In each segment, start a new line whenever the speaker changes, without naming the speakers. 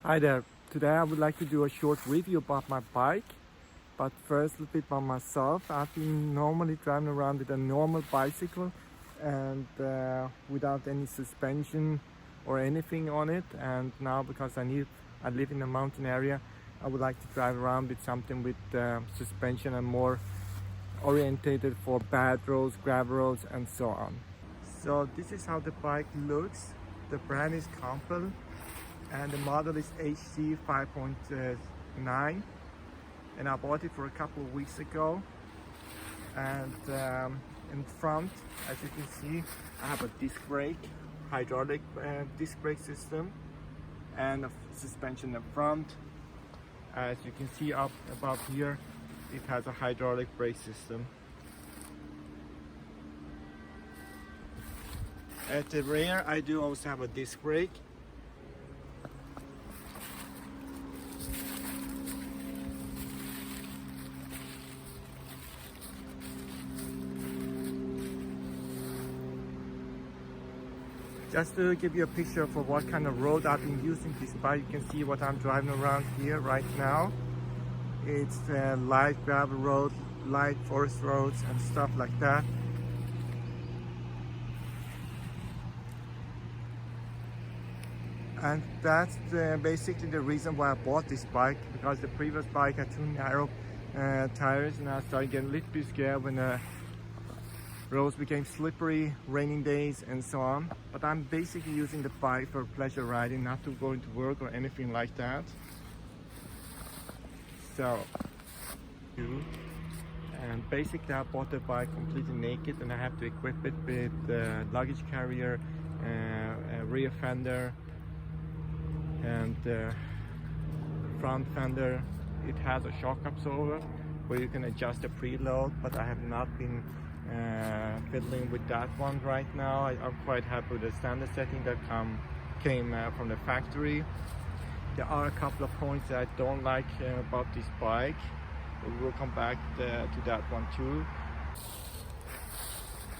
Hi there, today I would like to do a short review about my bike, but first a little bit about myself. I've been normally driving around with a normal bicycle and without any suspension or anything on it, and now because I live in a mountain area, I would like to drive around with something with suspension and more orientated for bad roads, gravel roads and so on. So this is how the bike looks. The brand is Compel and the model is HC 5.9, and I bought it for a couple of weeks ago. And in front, as you can see, I have a disc brake, hydraulic disc brake system, and a suspension in front. As you can see up above here, it has a hydraulic brake system. At the rear, I do also have a disc brake. Just to give you a picture for what kind of road I've been using this bike, you can see what I'm driving around here right now. It's light gravel road, light forest roads and stuff like that. And that's basically the reason why I bought this bike, because the previous bike had too narrow tires, and I started getting a little bit scared when the roads became slippery, raining days and so on. But I'm basically using the bike for pleasure riding, not to go into work or anything like that. So, and basically I bought the bike completely naked, and I have to equip it with luggage carrier, a rear fender and front fender. It has a shock absorber where you can adjust the preload, but I have not been fiddling with that one right now. I'm quite happy with the standard setting that came from the factory. There are a couple of points that I don't like about this bike, but we will come back to that one too.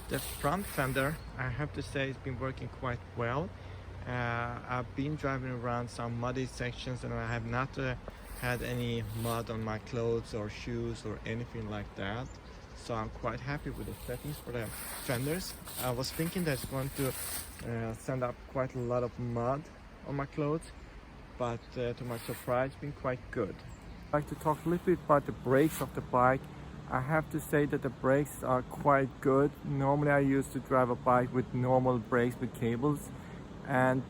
The front fender, I have to say, it's been working quite well. I've been driving around some muddy sections and I have not had any mud on my clothes or shoes or anything like that. So I'm quite happy with the settings for the fenders. I was thinking that it's going to send up quite a lot of mud on my clothes, but to my surprise, it's been quite good. I'd like to talk a little bit about the brakes of the bike. I have to say that the brakes are quite good. Normally I used to drive a bike with normal brakes with cables, and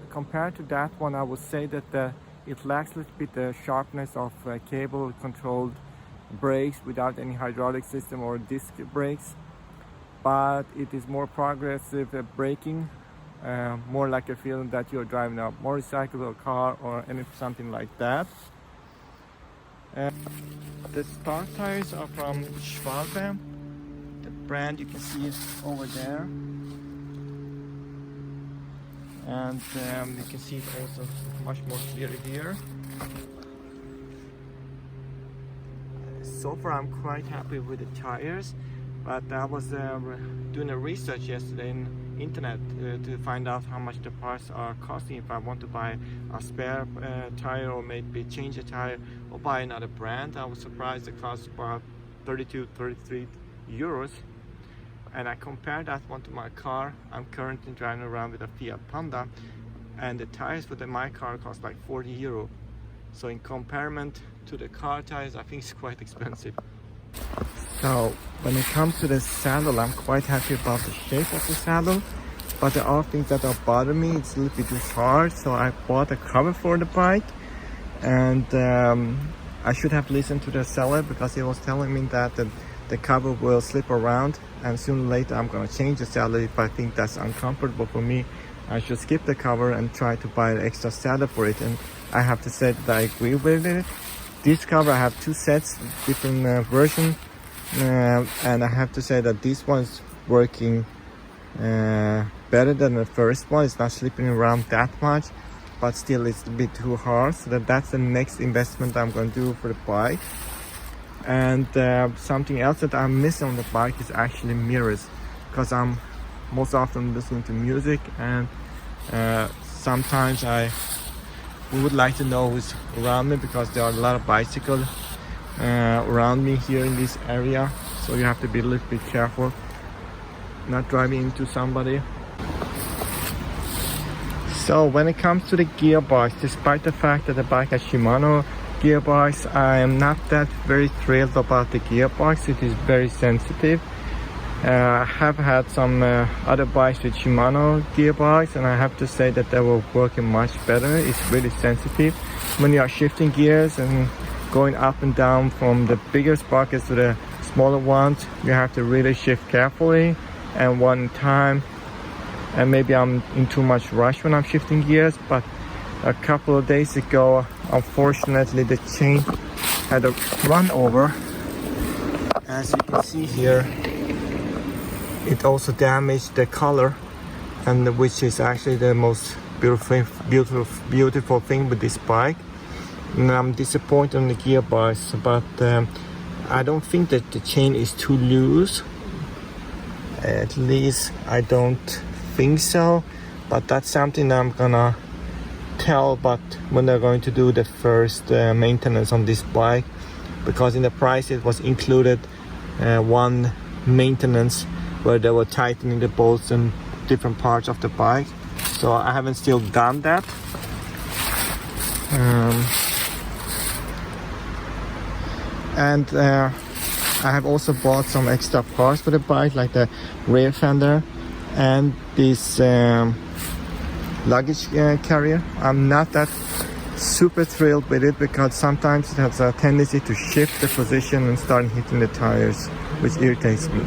compared to that one, I would say that it lacks a little bit the sharpness of cable controlled brakes without any hydraulic system or disc brakes, but it is more progressive braking, more like a feeling that you're driving a motorcycle or car or something like that. The stock tires are from Schwalbe. The brand you can see it over there, and you can see it also much more clearly here. So far I'm quite happy with the tires, but I was doing a research yesterday in internet to find out how much the parts are costing if I want to buy a spare tire, or maybe change a tire or buy another brand. I was surprised it costs about 32-33 euros, and I compared that one to my car. I'm currently driving around with a Fiat Panda, and the tires for my car cost like 40 euro. So in comparison to the car tires, I think it's quite expensive. So when it comes to the saddle, I'm quite happy about the shape of the saddle, but there are things that are bothering me. It's a little bit too hard, so I bought a cover for the bike, and I should have listened to the seller, because he was telling me that the cover will slip around, and sooner or later I'm going to change the saddle. If I think that's uncomfortable for me, I should skip the cover and try to buy an extra saddle for it. And I have to say that I agree with it. This cover, I have two sets, different versions, and I have to say that this one is working better than the first one. It's not slipping around that much, but still it's a bit too hard. So that's the next investment I'm going to do for the bike. And something else that I'm missing on the bike is actually mirrors, because I'm most often listening to music, and sometimes I would like to know who's around me, because there are a lot of bicycles around me here in this area, so you have to be a little bit careful not driving into somebody. So when it comes to the gearbox, despite the fact that the bike has Shimano gearbox, I am not that very thrilled about the gearbox. It is very sensitive. I have had some other bikes with Shimano gearbox, and I have to say that they were working much better. It's really sensitive when you are shifting gears and going up and down from the bigger sprockets to the smaller ones. You have to really shift carefully and one time, and maybe I'm in too much rush when I'm shifting gears. But a couple of days ago, unfortunately, the chain had a run over. As you can see here, it also damaged the color, and which is actually the most beautiful thing with this bike. And I'm disappointed on the gearbox, but I don't think that the chain is too loose. At least I don't think so, but that's something I'm gonna tell but when they're going to do the first maintenance on this bike, because in the price it was included one maintenance where they were tightening the bolts and different parts of the bike. So I haven't still done that. I have also bought some extra parts for the bike, like the rear fender and this luggage carrier. I'm not that super thrilled with it, because sometimes it has a tendency to shift the position and start hitting the tires, which irritates me.